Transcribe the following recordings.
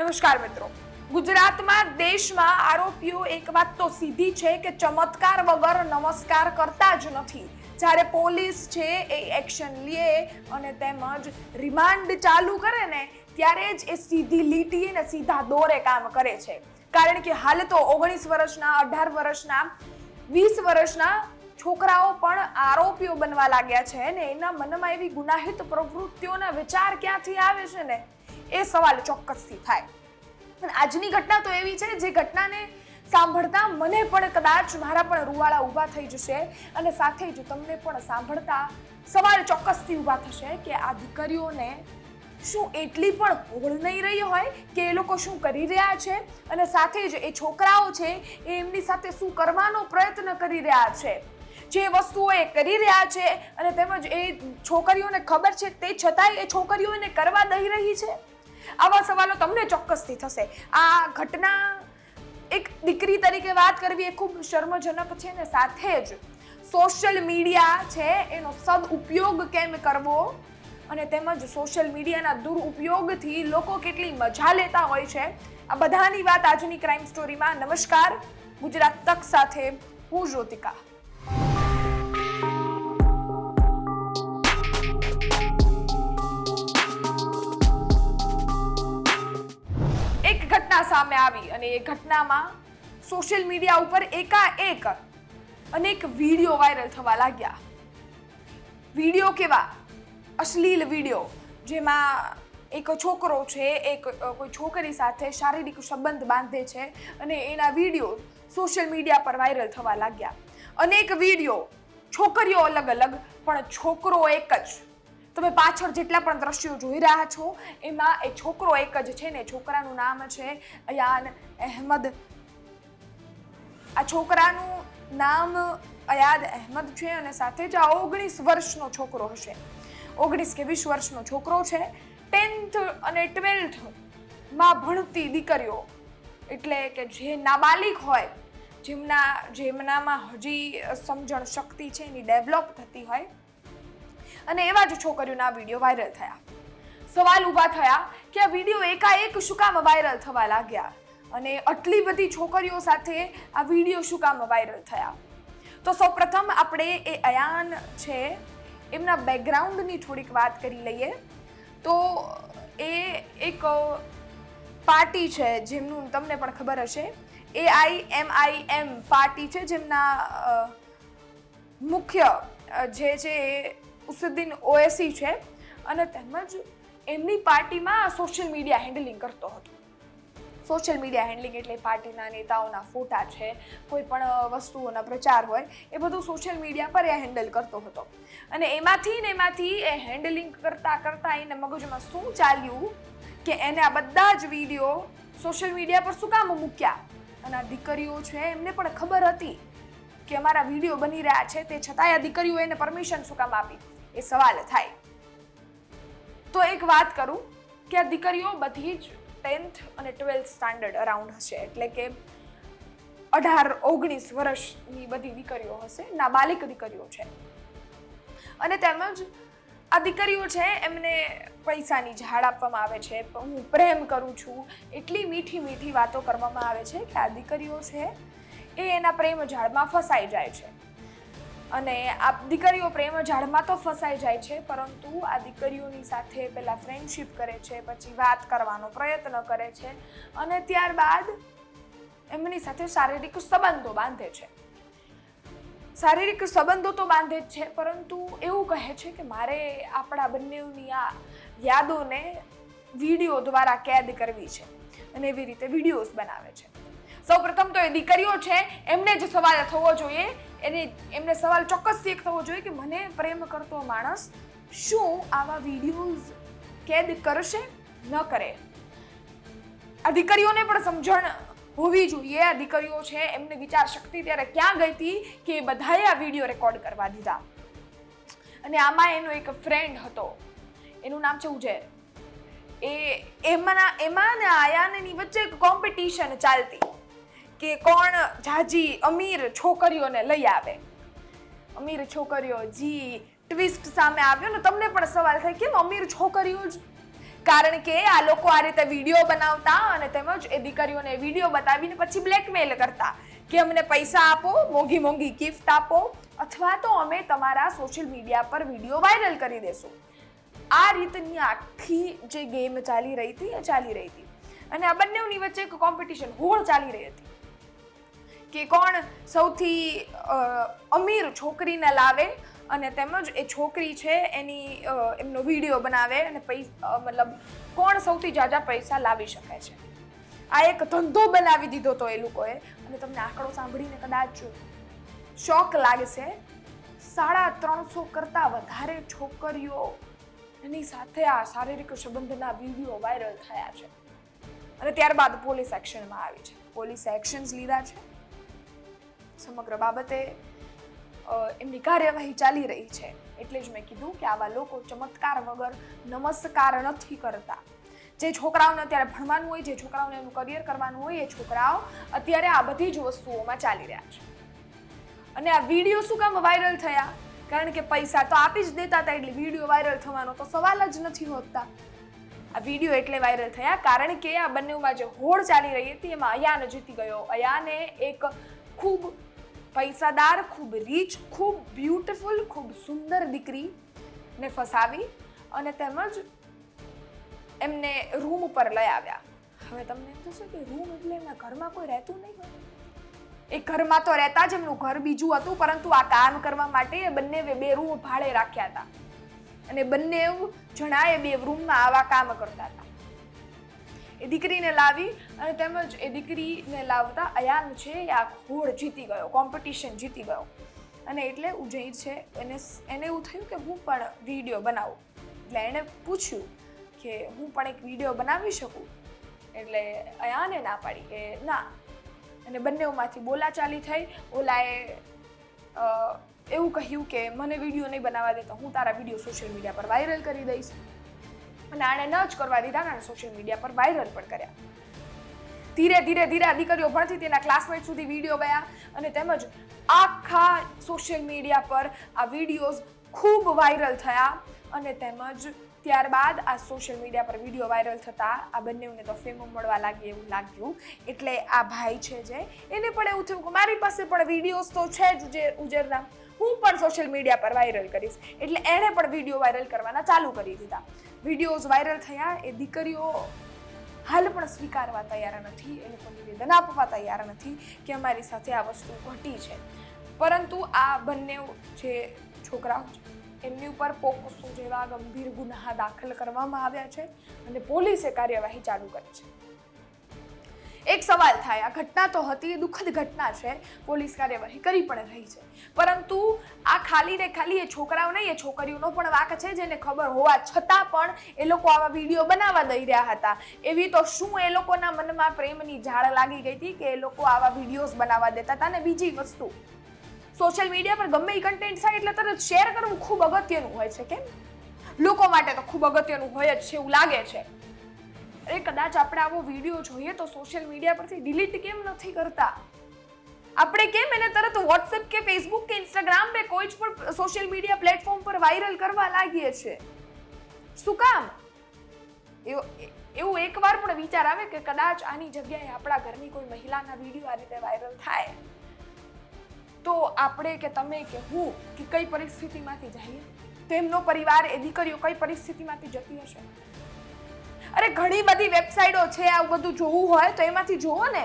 નમસ્કાર મિત્રો. ગુજરાતમાં દેશમાં આરોપીઓ એક વાત તો સીધી છે કે ચમત્કાર વગર નમસ્કાર કરતા જ નથી. જ્યારે પોલીસ છે એ એક્શન લે અને તેમજ રિમાન્ડ ચાલુ કરે ને ત્યારે જ એ સીધી લીટી ને સીધા દોરે કામ કરે છે. કારણ કે હાલ તો 19 વર્ષના 18 વર્ષના 20 વર્ષના છોકરાઓ પણ આરોપીઓ બનવા લાગ્યા છે ને એના મનમાં એવી ગુનાહિત પ્રવૃત્તિઓના વિચાર ક્યાંથી આવે છે ને એ સવાલ ચોક્કસથી થાય. પણ આજની ઘટના તો એવી છે જે ઘટનાને સાંભળતા મને પણ કદાચ મારા પણ રૂવાળા ઊભા થઈ જશે અને સાથે જ તમને પણ સાંભળતા સવાલ ચોક્કસથી ઊભા થશે કે આ દીકરીઓને શું એટલી પણ હોળ નહીં રહી હોય કે એ લોકો શું કરી રહ્યા છે અને સાથે જ એ છોકરાઓ છે એ એમની સાથે શું કરવાનો પ્રયત્ન કરી રહ્યા છે. જે વસ્તુઓ એ કરી રહ્યા છે અને તેમજ એ છોકરીઓને ખબર છે તે છતાંય એ છોકરીઓ એને કરવા દઈ રહી છે. આવા સવાલો તમને ચોક્કસથી થશે. આ ઘટના એક દીકરી તરીકે વાત કરવી એ ખૂબ શર્મજનક છે ને સાથે જ સોશિયલ મીડિયા છે એનો સદઉપયોગ કેમ કરવો અને તેમજ સોશિયલ મીડિયાના દુરુપયોગથી લોકો કેટલી મજા લેતા હોય છે આ બધાની વાત આજની ક્રાઇમ સ્ટોરીમાં. નમસ્કાર, ગુજરાત તક સાથે હું જ્યોતિકા. એક ઘટના સામે આવી અને એ ઘટનામાં સોશિયલ મીડિયા ઉપર એકાએક અનેક વિડીયો વાયરલ થવા લાગ્યા. વિડીયો કેવા? અશ્લીલ વિડીયો, જેમાં એક છોકરો છે એક કોઈ છોકરી સાથે શારીરિક સંબંધ બાંધે છે અને એના વિડીયો સોશિયલ મીડિયા પર વાયરલ થવા લાગ્યા. અનેક વિડીયો, છોકરીઓ અલગ અલગ પણ છોકરો એક જ. તમે પાછળ જેટલા પણ દ્રશ્યો જોઈ રહ્યા છો એમાં એ છોકરો એક જ છે ને છોકરાનું નામ છે અયાન અહેમદ. આ છોકરાનું નામ અયાદ અહેમદ છે અને સાથે જ આ 19 વર્ષનો છોકરો હશે. 19 કે 20 વર્ષનો છોકરો છે. 10th અને 12th માં ભણતી દીકરીઓ, એટલે કે જે નાબાલિગ હોય, જેમનામાં હજી સમજણ શક્તિ છે એની ડેવલપ થતી હોય અને એવા જ છોકરીઓના વિડીયો વાયરલ થયા. સવાલ ઊભા થયા કે આ વિડીયો એકાએક શું કામ વાયરલ થવા લાગ્યા અને આટલી બધી છોકરીઓ સાથે આ વિડીયો શું કામ વાયરલ થયા. તો સૌપ્રથમ આપણે એ અયાન છે એમના બેકગ્રાઉન્ડની થોડીક વાત કરી લઈએ. તો એ એક પાર્ટી છે જેમનું તમને પણ ખબર હશે, AIMIM પાર્ટી છે, જેમના મુખ્ય જે છે ઉસુદ્દીન ઓવૈસી છે અને તેમજ એમની પાર્ટીમાં સોશિયલ મીડિયા હેન્ડલિંગ કરતો હતો. સોશિયલ મીડિયા હેન્ડલિંગ એટલે પાર્ટીના નેતાઓના ફોટા છે, કોઈ પણ વસ્તુઓના પ્રચાર હોય એ બધું સોશિયલ મીડિયા પર એ હેન્ડલ કરતો હતો. અને એમાંથી એ હેન્ડલિંગ કરતા એને મગજમાં શું ચાલ્યું કે એને આ બધા જ વિડીયો સોશિયલ મીડિયા પર શું કામ મૂક્યા. અને આ દીકરીઓ છે એમને પણ ખબર હતી કે અમારા વિડીયો બની રહ્યા છે, તે છતાંય આ દીકરીઓ એને પરમિશન શું કામ આપી એ સવાલ થાય. તો એક વાત કરું કે આ દીકરીઓ બધી જ 10th અને 12th સ્ટાન્ડર્ડ અરાઉન્ડ હશે, એટલે કે 18-19 વર્ષની બધી દીકરીઓ હશે, નાબાલિગ દીકરીઓ છે. અને તેમજ આ દીકરીઓ છે એમને પૈસાની ઝાડ આપવામાં આવે છે, હું પ્રેમ કરું છું, એટલી મીઠી મીઠી વાતો કરવામાં આવે છે કે આ દીકરીઓ છે એ એના પ્રેમ ઝાડમાં ફસાઈ જાય છે. અને આ દીકરીઓ પ્રેમ ઝાડમાં તો ફસાઈ જાય છે, પરંતુ આ દીકરીઓની સાથે પહેલા ફ્રેન્ડશિપ કરે છે, પછી વાત કરવાનો પ્રયત્ન કરે છે અને ત્યારબાદ એમની સાથે શારીરિક સંબંધો બાંધે છે. શારીરિક સંબંધો તો બાંધે જ છે, પરંતુ એવું કહે છે કે મારે આપણા બંનેની આ યાદોને વિડીયો દ્વારા કેદ કરવી છે અને એવી રીતે વિડીયોઝ બનાવે છે. સૌપ્રથમ તો એ દીકરીઓ છે એમને જ સવાલ થવો જોઈએ, એમને સવાલ ચોક્કસથી એક થવો જોઈએ કે મને પ્રેમ કરતો માણસ શું આવા વિડીયોઝ કેદ કરશે? ન કરે. આ દીકરીઓને પણ સમજણ હોવી જોઈએ. આ દીકરીઓ છે એમને વિચાર શક્તિ ત્યારે ક્યાં ગઈ હતી કે એ બધાએ આ વિડીયો રેકોર્ડ કરવા દીધા. અને આમાં એનો એક ફ્રેન્ડ હતો, એનું નામ છે ઉજેર. એમાં ને આયાનની વચ્ચે એક કોમ્પિટિશન ચાલતી કે કોણ જાજી અમીર છોકરીઓને લઈ આવે. અમીર છોકરીઓ, જી ટ્વિસ્ટ સામે આવ્યો ને તમને પણ સવાલ થાય કેમ અમીર છોકરીઓ જ કારણ કે આ લોકો આ રીતે વિડીયો બનાવતા અને તેમજ એ દીકરીઓને વિડીયો બતાવીને પછી બ્લેકમેલ કરતા કે અમને પૈસા આપો, મોંઘી મોંઘી ગિફ્ટ આપો, અથવા તો અમે તમારા સોશિયલ મીડિયા પર વિડીયો વાયરલ કરી દેશું. આ રીતની આખી જે ગેમ ચાલી રહી હતી એ ચાલી રહી હતી. અને આ બંનેની વચ્ચે એક કોમ્પિટિશન હોડ ચાલી રહી હતી કે કોણ સૌથી અમીર છોકરીને લાવે અને તેમજ એ છોકરી છે એમનો વિડીયો બનાવે અને મતલબ કોણ સૌથી જાજા પૈસા લાવી શકે છે. આ એક ધંધો બનાવી દીધો તો એ લોકોએ. અને તમને આંકડો સાંભળીને કદાચ શોક લાગશે, 350 કરતા વધારે છોકરીઓ એની સાથે આ શારીરિક સંબંધના વિડીયો વાયરલ થયા છે. અને ત્યારબાદ પોલીસ એક્શનમાં આવી છે. પોલીસે એક્શન્સ લીધા છે. સમગ્ર બાબતે એમની કાર્યવાહી ચાલી રહી છે. એટલે જ મેં કીધું કે આવા લોકો ચમત્કાર વગર નમસ્કાર નથી કરતા. જે છોકરાઓને અત્યારે ભણવાનું હોય, જે છોકરાઓને એનું કરિયર કરવાનું હોય, એ છોકરાઓ અત્યારે આ બધી જ વસ્તુઓમાં ચાલી રહ્યા છે. અને આ વિડીયો શું કામ વાયરલ થયા? કારણ કે પૈસા તો આપી જ દેતા હતા, એટલે વિડીયો વાયરલ થવાનો તો સવાલ જ નથી હોતા. આ વિડીયો એટલે વાયરલ થયા કારણ કે આ બંનેમાં જે હોડ ચાલી રહી હતી એમાં અયાન જીતી ગયો. અયાને એક ખૂબ પૈસાદાર, ખૂબ રીચ, ખૂબ બ્યુટીફુલ, ખૂબ સુંદર દીકરીને ફસાવી અને તેમજ એમને રૂમ ઉપર લઈ આવ્યા. હવે તમને એમ થશે કે રૂમ એટલે એમના ઘરમાં કોઈ રહેતું નહીં હોય. એ ઘરમાં તો રહેતા જ, એમનું ઘર બીજું હતું, પરંતુ આ કામ કરવા માટે બંને 2 રૂમ ભાડે રાખ્યા હતા અને બંને જણા એ 2 રૂમમાં આવા કામ કરતા હતા. એ દીકરીને લાવી અને તેમજ એ દીકરીને લાવતા અયાન છે એ આ હોડ જીતી ગયો, કોમ્પિટિશન જીતી ગયો. અને એટલે ઉજય છે એને એવું થયું કે હું પણ વિડીયો બનાવું. એટલે એણે પૂછ્યું કે હું પણ એક વિડીયો બનાવી શકું? એટલે અયાને ના પાડી કે ના. અને બંનેઓમાંથી બોલાચાલી થઈ. ઓલાએ એવું કહ્યું કે મને વિડીયો નહીં બનાવવા દે તો હું તારા વિડીયો સોશિયલ મીડિયા પર વાયરલ કરી દઈશ. અને આણે ન જ કરવા દીધા અને સોશિયલ મીડિયા પર વાયરલ પણ કર્યા. ધીરે ધીરે આ દીકરીઓ ભણતી તેના ક્લાસમેટ સુધી વિડીયો ગયા અને તેમજ આખા સોશિયલ મીડિયા પર આ વિડીયોઝ ખૂબ વાયરલ થયા. અને તેમજ ત્યારબાદ આ સોશિયલ મીડિયા પર વિડીયો વાયરલ થતા આ બંનેઓને તો ફેમ મળવા લાગી એવું લાગ્યું. એટલે આ ભાઈ છે જે એને પણ એવું થયું કે મારી પાસે પણ વિડીયોઝ તો છે જ ઉજેરના, હું પણ સોશિયલ મીડિયા પર વાયરલ કરીશ. એટલે એણે પણ વિડીયો વાયરલ કરવાના ચાલુ કરી દીધા. વિડીયોઝ વાયરલ થયા. એ દીકરીઓ હાલ પણ સ્વીકારવા તૈયાર નથી, એ લોકો નિવેદન આપવા તૈયાર નથી કે અમારી સાથે આ વસ્તુ ઘટી છે. પરંતુ આ બંને જે છોકરાઓ છે એમની ઉપર પોક્સો જેવા ગંભીર ગુનાહ દાખલ કરવામાં આવ્યા છે અને પોલીસે કાર્યવાહી ચાલુ કરી છે. એક સવાલ થાય, આ ઘટના તો હતી, દુઃખદ ઘટના છે, પોલીસ કાર્યવાહી કરી પણ રહી છે, પરંતુ આ ખાલી ને ખાલી એ છોકરાઓ નહીં, એ છોકરીઓનો પણ વાંક છે જેને ખબર હોવા છતાં પણ એ લોકો આવા વિડીયો બનાવવા દઈ રહ્યા હતા. એવી તો શું એ લોકોના મનમાં પ્રેમની ઝાડ લાગી ગઈ હતી કે એ લોકો આવા વિડીયોઝ બનાવવા દેતા હતા. અને બીજી વસ્તુ, સોશિયલ મીડિયા પર ગમે એ કન્ટેન્ટ થાય એટલે તરત શેર કરવું ખૂબ અગત્યનું હોય છે. કેમ? લોકો માટે તો ખૂબ અગત્યનું હોય જ છે એવું લાગે છે. અરે કદાચ આપણે આવો વિડીયો જોઈએ તો સોશિયલ મીડિયા પરથી ડિલીટ કેમ નથી કરતા? આપણે કેમ એને તરત વોટ્સએપ કે ફેસબુક કે ઇન્સ્ટાગ્રામ કે કોઈ જ પણ સોશિયલ મીડિયા પ્લેટફોર્મ પર વાયરલ કરવા લાગીએ છીએ? શું કામ? એવું એકવાર પણ વિચાર આવે કે કદાચ આની જગ્યાએ આપણા ઘરની કોઈ મહિલાના વિડીયો આ રીતે વાયરલ થાય તો આપણે કે તમે કે હું કે કઈ પરિસ્થિતિમાંથી જઈએ? તેમનો પરિવાર, એ દીકરીઓ કઈ પરિસ્થિતિમાંથી જતી હશે? અરે ઘણી બધી વેબસાઇટો છે, આવું બધું જોવું હોય તો એમાંથી જોવો ને.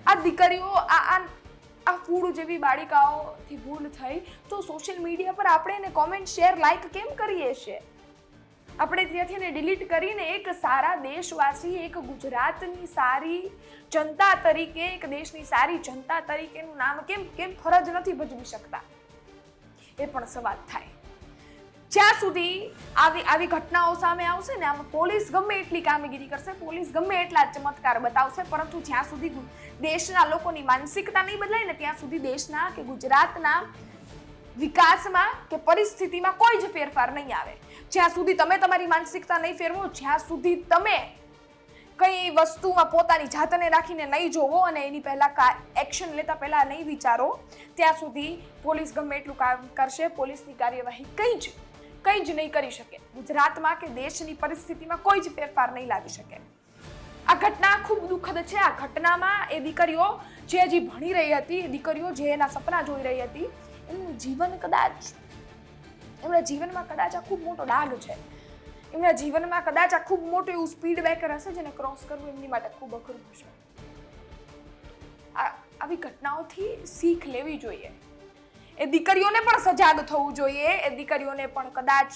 આ દીકરીઓ આ ફૂડ જેવી બાળિકાઓથી ભૂલ થઈ તો સોશિયલ મીડિયા પર આપણે એને કોમેન્ટ, શેર, લાઈક કેમ કરીએ છીએ? આપણે ત્યાંથી એને ડિલીટ કરીને એક સારા દેશવાસી, એક ગુજરાતની સારી જનતા તરીકે, એક દેશની સારી જનતા તરીકેનું નામ કેમ ફરજ નથી ભજવી શકતા? એ પણ સવાલ થાય. જ્યાં સુધી આવી ઘટનાઓ સામે આવશે ને, આમાં પોલીસ ગમે એટલી કામગીરી કરશે, પોલીસ ગમે એટલા ચમત્કાર બતાવશે, પરંતુ જ્યાં સુધી દેશના લોકોની માનસિકતા નહીં બદલાય ને ત્યાં સુધી દેશના કે ગુજરાતના વિકાસમાં કે પરિસ્થિતિમાં કોઈ જ ફેરફાર નહીં આવે. જ્યાં સુધી તમે તમારી માનસિકતા નહીં ફેરવો, જ્યાં સુધી તમે કઈ વસ્તુમાં પોતાની જાતને રાખીને નહીં જોવો અને એની પહેલા એક્શન લેતા પહેલા નહીં વિચારો, ત્યાં સુધી પોલીસ ગમે એટલું કામ કરશે, પોલીસની કાર્યવાહી કંઈ જ કંઈ જ નહીં કરી શકે. ગુજરાતમાં કે દેશની પરિસ્થિતિમાં કોઈ જ ફેરફાર નહીં લાવી શકે. આ ઘટના ખૂબ દુઃખદ છે. આ ઘટનામાં એ દીકરીઓ જે હજી ભણી રહી હતી, એ દીકરીઓ જે એના સપના જોઈ રહી હતી, એમનું જીવન કદાચ, એમના જીવનમાં કદાચ આ ખૂબ મોટો ડાઘ છે. એમના જીવનમાં કદાચ આ ખૂબ મોટું એવું સ્પીડ બ્રેકર હશે જેને ક્રોસ કરવું એમની માટે ખૂબ અઘરું હશે. આવી ઘટનાઓથી શીખ લેવી જોઈએ. એ દીકરીઓને પણ સજાગ થવું જોઈએ. એ દીકરીઓને પણ કદાચ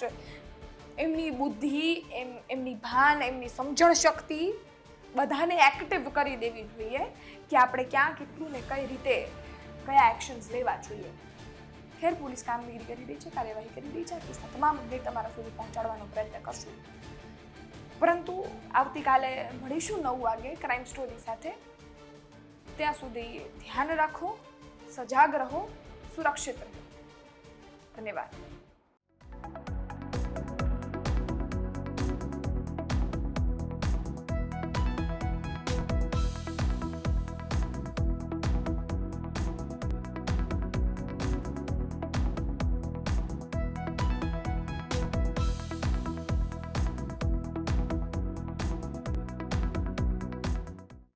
એમની બુદ્ધિ, એમની ભાન, એમની સમજણ શક્તિ બધાને એક્ટિવ કરી દેવી જોઈએ કે આપણે ક્યાં, કેટલું ને કઈ રીતે કયા એક્શન્સ લેવા જોઈએ. ખેર, પોલીસ કામગીરી કરી રહી છે, કાર્યવાહી કરી રહી છે. આ કેસના તમામ અપડેટ તમારા સુધી પહોંચાડવાનો પ્રયત્ન કરશું. પરંતુ આવતીકાલે મળીશું 9 વાગે ક્રાઇમ સ્ટોરી સાથે. ત્યાં સુધી ધ્યાન રાખો, સજાગ રહો, સુરક્ષિત રહો. ધન્યવાદ.